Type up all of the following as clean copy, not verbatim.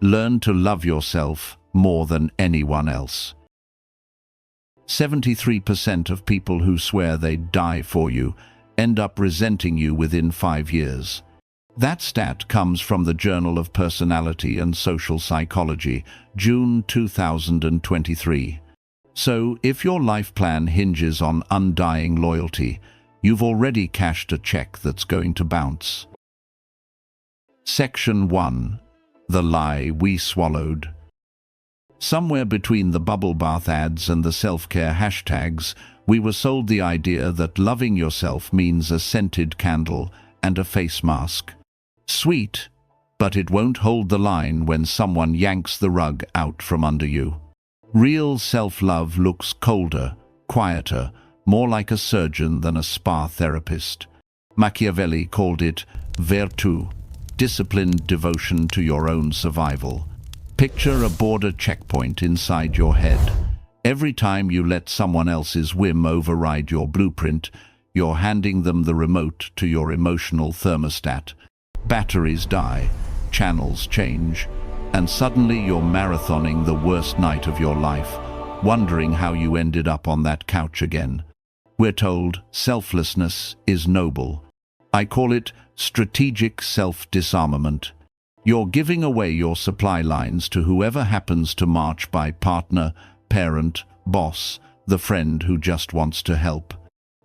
Learn to love yourself more than anyone else. 73% of people who swear they'd die for you end up resenting you within 5 years. That stat comes from the Journal of Personality and Social Psychology, June 2023. So, if your life plan hinges on undying loyalty, you've already cashed a check that's going to bounce. Section 1. The Lie We Swallowed. Somewhere between the bubble bath ads and the self-care hashtags, we were sold the idea that loving yourself means a scented candle and a face mask. Sweet, but it won't hold the line when someone yanks the rug out from under you. Real self-love looks colder, quieter, more like a surgeon than a spa therapist. Machiavelli called it virtù, disciplined devotion to your own survival. Picture a border checkpoint inside your head. Every time you let someone else's whim override your blueprint, you're handing them the remote to your emotional thermostat. Batteries die, channels change, and suddenly you're marathoning the worst night of your life, wondering how you ended up on that couch again. We're told selflessness is noble. I call it strategic self-disarmament. You're giving away your supply lines to whoever happens to march by: partner, parent, boss, the friend who just wants to help.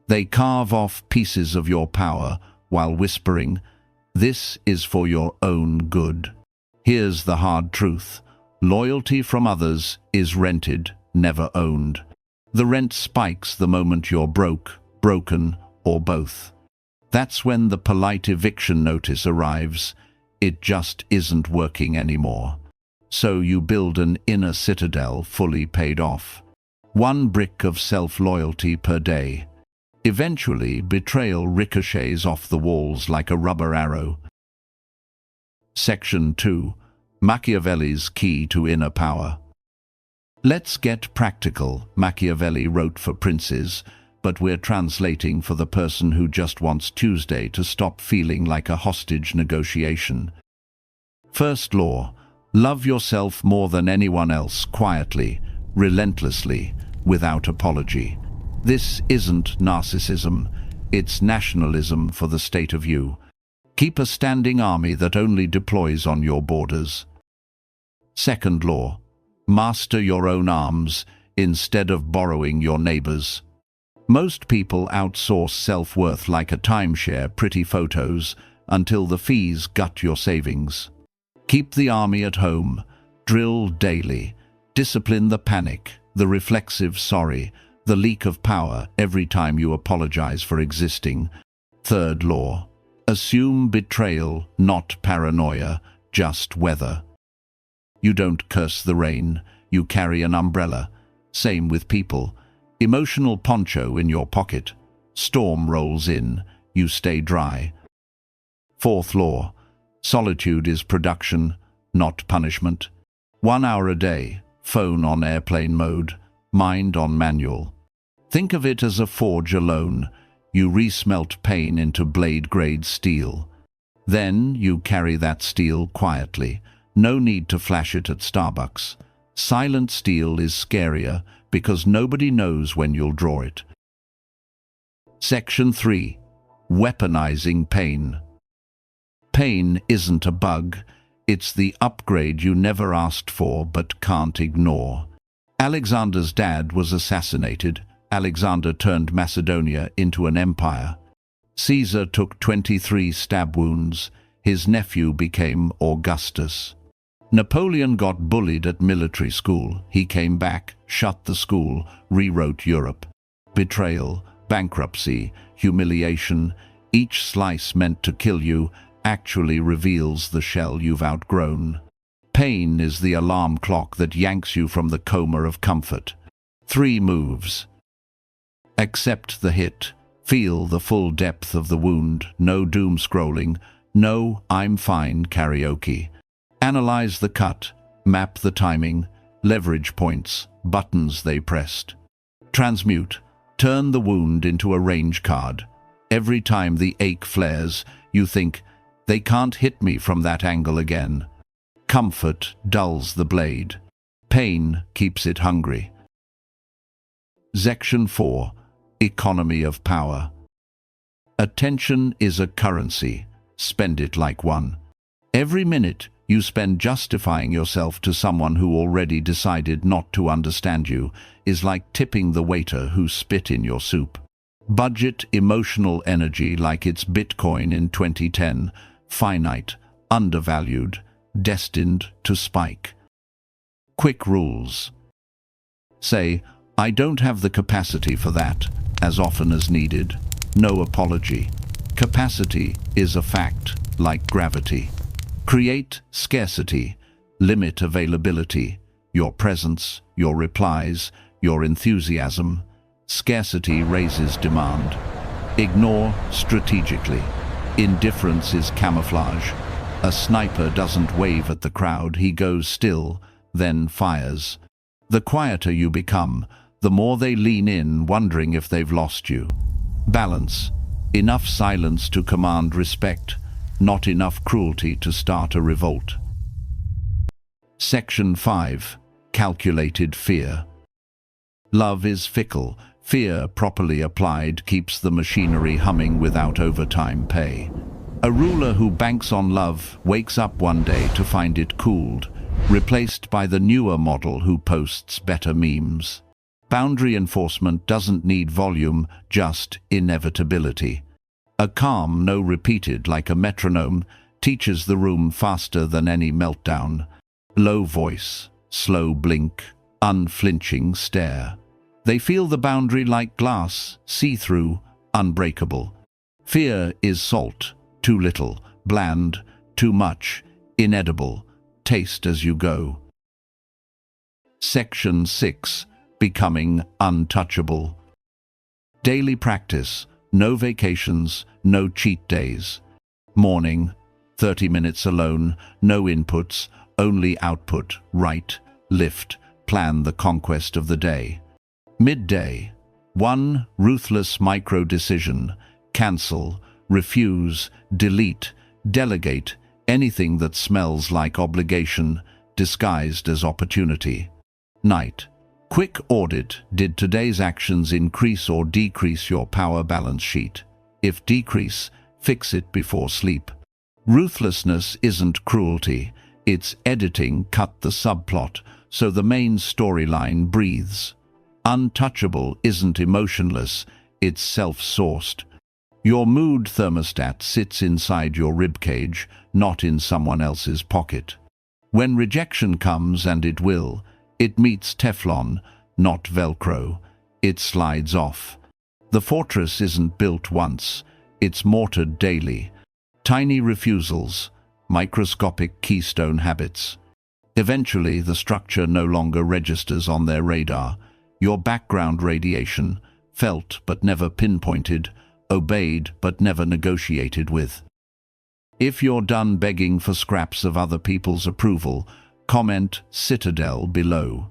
They carve off pieces of your power while whispering, "This is for your own good." Here's the hard truth. Loyalty from others is rented, never owned. The rent spikes the moment you're broke, broken, or both. That's when the polite eviction notice arrives. It just isn't working anymore. So you build an inner citadel fully paid off. 1 brick of self-loyalty per day. Eventually, betrayal ricochets off the walls like a rubber arrow. Section 2. Machiavelli's Key to Inner Power. Let's get practical, Machiavelli wrote for princes, but we're translating for the person who just wants Tuesday to stop feeling like a hostage negotiation. First law: love yourself more than anyone else, quietly, relentlessly, without apology. This isn't narcissism, it's nationalism for the state of you. Keep a standing army that only deploys on your borders. Second law: master your own arms instead of borrowing your neighbor's. Most people outsource self-worth like a timeshare, pretty photos, until the fees gut your savings. Keep the army at home, drill daily, discipline the panic, the reflexive sorry, the leak of power every time you apologize for existing. Third law: assume betrayal, not paranoia, just weather. You don't curse the rain, you carry an umbrella. Same with people. Emotional poncho in your pocket. Storm rolls in, you stay dry. Fourth law: solitude is production, not punishment. 1 hour a day, phone on airplane mode, mind on manual. Think of it as a forge alone. You resmelt pain into blade-grade steel. Then you carry that steel quietly. No need to flash it at Starbucks. Silent steel is scarier because nobody knows when you'll draw it. Section 3. Weaponizing pain. Pain isn't a bug, it's the upgrade you never asked for but can't ignore. Alexander's dad was assassinated. Alexander turned Macedonia into an empire. Caesar took 23 stab wounds. His nephew became Augustus. Napoleon got bullied at military school. He came back, shut the school, rewrote Europe. Betrayal, bankruptcy, humiliation, each slice meant to kill you actually reveals the shell you've outgrown. Pain is the alarm clock that yanks you from the coma of comfort. 3 moves. Accept the hit. Feel the full depth of the wound. No doom scrolling. No "I'm fine" karaoke. Analyze the cut. Map the timing. Leverage points. Buttons they pressed. Transmute. Turn the wound into a range card. Every time the ache flares, you think, they can't hit me from that angle again. Comfort dulls the blade. Pain keeps it hungry. Section 4. Economy of power. Attention is a currency. Spend it like one. Every minute you spend justifying yourself to someone who already decided not to understand you is like tipping the waiter who spit in your soup. Budget emotional energy like it's Bitcoin in 2010, finite, undervalued, destined to spike. Quick rules. Say, I don't have the capacity for that, as often as needed. No apology. Capacity is a fact, like gravity. Create scarcity. Limit availability. Your presence, your replies, your enthusiasm. Scarcity raises demand. Ignore strategically. Indifference is camouflage. A sniper doesn't wave at the crowd, he goes still, then fires. The quieter you become, the more they lean in, wondering if they've lost you. Balance. Enough silence to command respect, not enough cruelty to start a revolt. Section 5. Calculated fear. Love is fickle. Fear, properly applied, keeps the machinery humming without overtime pay. A ruler who banks on love wakes up one day to find it cooled, replaced by the newer model who posts better memes. Boundary enforcement doesn't need volume, just inevitability. A calm, no repeated, like a metronome, teaches the room faster than any meltdown. Low voice, slow blink, unflinching stare. They feel the boundary like glass, see-through, unbreakable. Fear is salt. Too little, bland, too much, inedible. Taste as you go. Section 6. Becoming untouchable. Daily practice. No vacations, no cheat days. Morning. 30 minutes alone, no inputs, only output. Write, lift, plan the conquest of the day. Midday. 1 ruthless micro-decision. Cancel, refuse, delete, delegate, anything that smells like obligation, disguised as opportunity. Night. Quick audit. Did today's actions increase or decrease your power balance sheet? If decrease, fix it before sleep. Ruthlessness isn't cruelty. It's editing. Cut the subplot so the main storyline breathes. Untouchable isn't emotionless. It's self-sourced. Your mood thermostat sits inside your ribcage, not in someone else's pocket. When rejection comes, and it will, it meets Teflon, not Velcro. It slides off. The fortress isn't built once, it's mortared daily. Tiny refusals, microscopic keystone habits. Eventually, the structure no longer registers on their radar. Your background radiation, felt but never pinpointed, obeyed but never negotiated with. If you're done begging for scraps of other people's approval, comment Citadel below.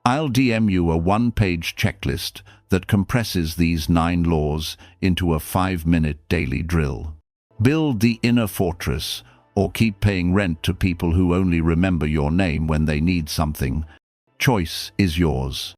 I'll DM you a one-page checklist that compresses these 9 laws into a 5-minute daily drill. Build the inner fortress, or keep paying rent to people who only remember your name when they need something. Choice is yours.